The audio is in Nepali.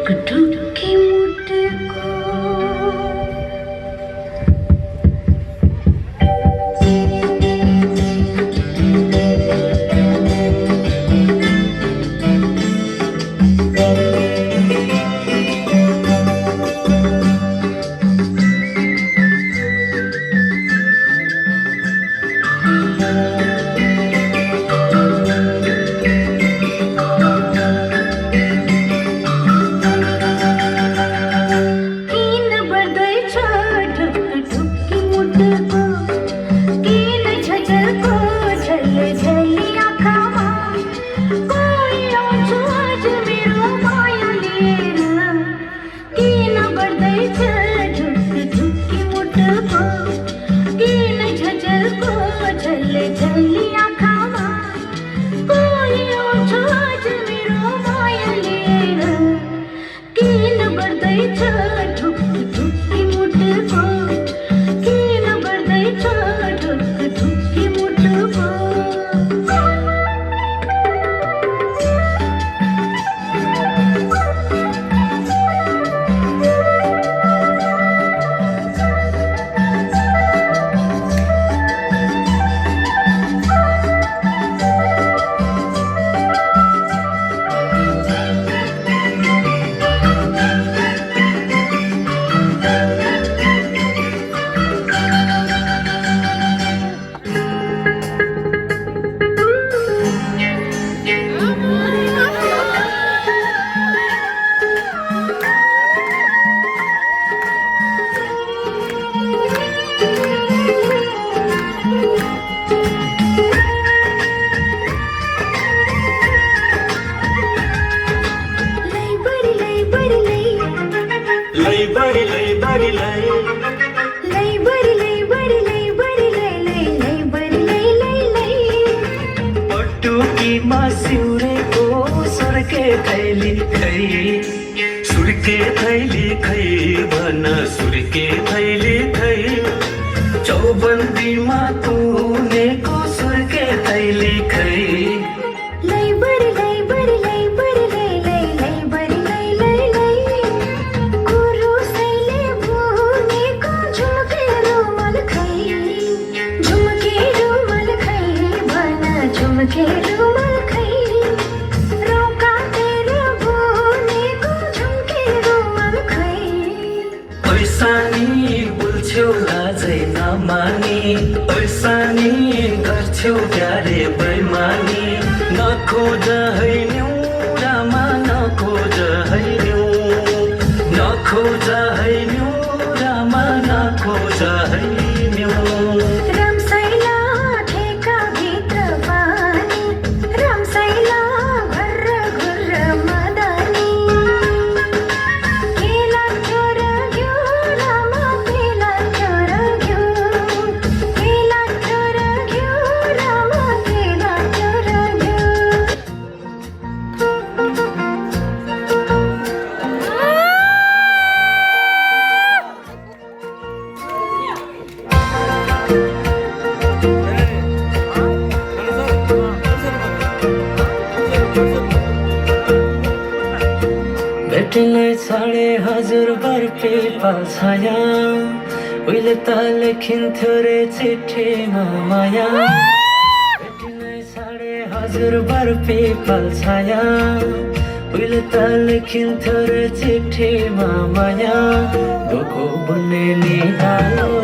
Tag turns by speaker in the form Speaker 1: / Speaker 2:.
Speaker 1: ढुकी मुझको
Speaker 2: सुर्के थैली खै भन सुर्के थैली खै चौबन्दीमा तुनेको सुर्के थैली खै ऐसानी गर्छौ प्यारे बैमानी नखोज है न्युरामा नखोज है नखोज है न्युरामा नखोज है न्यु
Speaker 3: भेट्नै छाडे हजुर बर्पे पाछाया उहिले त लेखिन्थ्यो रे चिठीमा माया भेट्नै छाडे हजुर बर्पे पाछाया उहिले त लेखिन्थ्यो रे चिठीमा माया ढोको बुन्ने नि आयो